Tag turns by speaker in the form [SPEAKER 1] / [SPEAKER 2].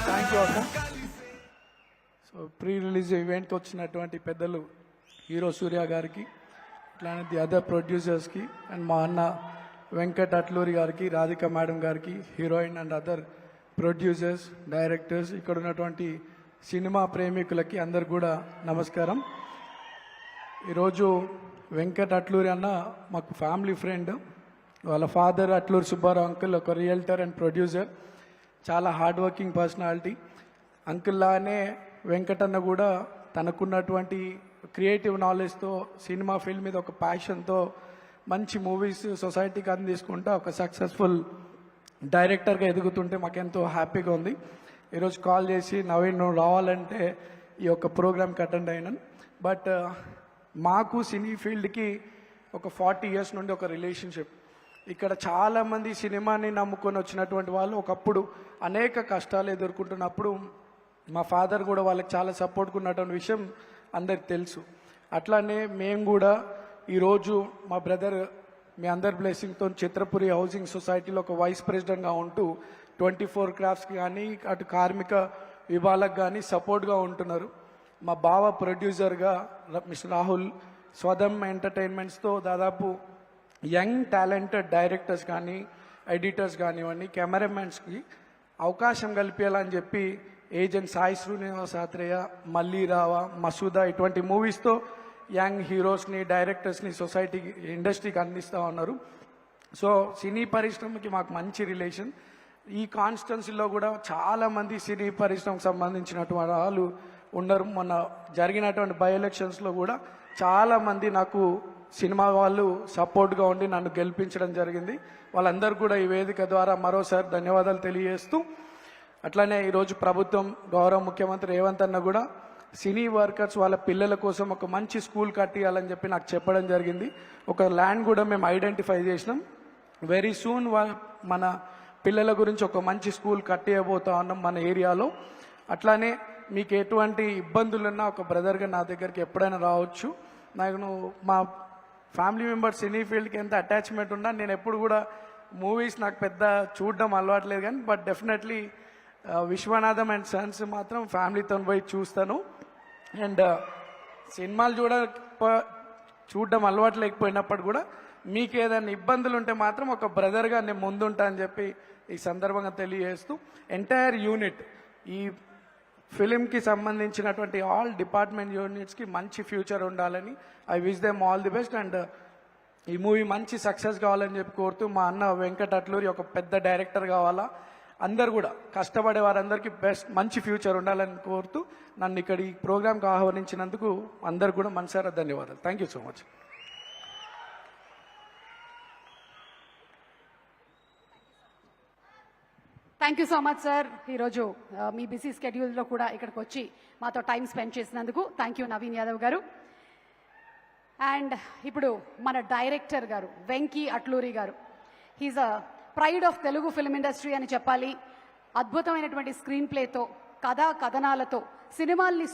[SPEAKER 1] Thank you అక్క. So pre release ఈవెంట్కి వచ్చినటువంటి పెద్దలు హీరో సూర్య గారికి, ఇట్లానే ది అదర్ ప్రొడ్యూసర్స్కి అండ్ మా అన్న వెంకట్ అట్లూరి గారికి, రాధిక మేడం గారికి, heroine and other producers, directors, ఇక్కడ ఉన్నటువంటి సినిమా ప్రేమికులకి అందరు కూడా నమస్కారం. ఈరోజు వెంకట్ అట్లూరి అన్న మాకు ఫ్యామిలీ ఫ్రెండ్. వాళ్ళ ఫాదర్ అట్లూరి సుబ్బారావు అంకుల్ ఒక రియల్టర్ అండ్ ప్రొడ్యూసర్, చాలా హార్డ్ వర్కింగ్ పర్సనాలిటీ. అంకుల్ లానే వెంకటన్న కూడా తనకున్నటువంటి క్రియేటివ్ నాలెడ్జ్తో సినిమా ఫీల్డ్ మీద ఒక ప్యాషన్తో మంచి మూవీస్ సొసైటీకి అందించుకుంటూ ఒక సక్సెస్ఫుల్ డైరెక్టర్గా ఎదుగుతుంటే మాకెంతో హ్యాపీగా ఉంది. ఈరోజు కాల్ చేసి నవీన్ నువ్వు రావాలంటే ఈ యొక్క ప్రోగ్రామ్కి అటెండ్ అయినాను. బట్ మాకు సినీ ఫీల్డ్కి ఒక 40 years నుండి ఒక రిలేషన్షిప్. ఇక్కడ చాలామంది సినిమాని నమ్ముకొని వచ్చినటువంటి వాళ్ళు ఒకప్పుడు అనేక కష్టాలు ఎదుర్కొంటున్నప్పుడు మా ఫాదర్ కూడా వాళ్ళకి చాలా సపోర్ట్గా ఉన్నటువంటి విషయం అందరికి తెలుసు. అట్లానే మేము కూడా ఈరోజు మా బ్రదర్ మీ అందరి బ్లెస్సింగ్తో చిత్రపురి హౌసింగ్ సొసైటీలో ఒక వైస్ ప్రెసిడెంట్గా ఉంటూ 24 క్రాఫ్ట్స్కి కానీ అటు కార్మిక విభాగాలకు కానీ సపోర్ట్గా ఉంటున్నారు. మా బావ ప్రొడ్యూసర్గా మిస్టర్ రాహుల్ స్వదం ఎంటర్టైన్మెంట్స్తో దాదాపు యంగ్ టాలెంటెడ్ డైరెక్టర్స్ కానీ ఎడిటర్స్ కానివ్వండి కెమెరామెన్స్కి అవకాశం కల్పించాలని చెప్పి ఏజెంట్ సాయి శ్రీనివాస్ ఆత్రేయ, మళ్ళీ రావా, మసూదా ఇటువంటి మూవీస్తో యంగ్ హీరోస్ని డైరెక్టర్స్ని సొసైటీకి ఇండస్ట్రీకి అందిస్తూ ఉన్నారు. సో సినీ పరిశ్రమకి మాకు మంచి రిలేషన్. ఈ కాన్స్టిట్యున్సీలో కూడా చాలామంది సినీ పరిశ్రమకు సంబంధించినటువంటి వాళ్ళు ఉన్నారు. మొన్న జరిగినటువంటి బై ఎలక్షన్స్లో కూడా చాలామంది నాకు సినిమా వాళ్ళు సపోర్ట్గా ఉండి నన్ను గెలిపించడం జరిగింది. వాళ్ళందరూ కూడా ఈ వేదిక ద్వారా మరోసారి ధన్యవాదాలు తెలియజేస్తూ, అట్లానే ఈరోజు ప్రభుత్వం గౌరవ ముఖ్యమంత్రి రేవంత్ అన్న కూడా సినీ వర్కర్స్ వాళ్ళ పిల్లల కోసం ఒక మంచి స్కూల్ కట్టియాలని చెప్పి నాకు చెప్పడం జరిగింది. ఒక ల్యాండ్ కూడా మేము ఐడెంటిఫై చేసినాం. వెరీ సూన్ మన పిల్లల గురించి ఒక మంచి స్కూల్ కట్టేయబోతా ఉన్నాం మన ఏరియాలో. అట్లానే మీకు ఎటువంటి ఇబ్బందులున్నా ఒక బ్రదర్గా నా దగ్గరికి ఎప్పుడైనా రావచ్చు. నాకు మా ఫ్యామిలీ మెంబర్స్ సినీ ఫీల్డ్కి ఎంత అటాచ్మెంట్ ఉన్నా నేను ఎప్పుడు కూడా మూవీస్ నాకు పెద్ద చూడడం అలవాట్లేదు కానీ but definitely Viswanatham and sons మాత్రం ఫ్యామిలీతో పోయి చూస్తాను. అండ్ సినిమాలు చూడడం అలవాటు లేకపోయినప్పుడు కూడా మీకు ఏదైనా ఇబ్బందులు ఉంటే మాత్రం ఒక బ్రదర్గా నేను ముందుంటా అని చెప్పి ఈ సందర్భంగా తెలియజేస్తూ, ఎంటైర్ యూనిట్ ఈ ఫిలింకి సంబంధించినటువంటి ఆల్ డిపార్ట్మెంట్ యూనిట్స్కి మంచి ఫ్యూచర్ ఉండాలని I wish them all the best. And ఈ మూవీ మంచి సక్సెస్ కావాలని చెప్పి కోరుతూ, మా అన్న వెంకట్ అట్లూరి ఒక పెద్ద డైరెక్టర్ కావాలా, అందరు కూడా కష్టపడే వారందరికీ బెస్ట్ మంచి ఫ్యూచర్ ఉండాలని కోరుతూ నన్ను ఇక్కడ ఈ ప్రోగ్రామ్కి ఆహ్వానించినందుకు అందరు కూడా మనసారా ధన్యవాదాలు. Thank you so much.
[SPEAKER 2] Thank you so much sir. ఈరోజు మీ బిజీ స్కెడ్యూల్లో కూడా ఇక్కడికి వచ్చి మాతో టైం స్పెండ్ చేసినందుకు thank you Naveen Yadav garu. And ఇప్పుడు మన director garu Venky Atluri garu, he's a pride of Telugu film industry అని చెప్పాలి. అద్భుతమైనటువంటి స్క్రీన్ ప్లేతో, కథా కథనాలతో సినిమాల్ని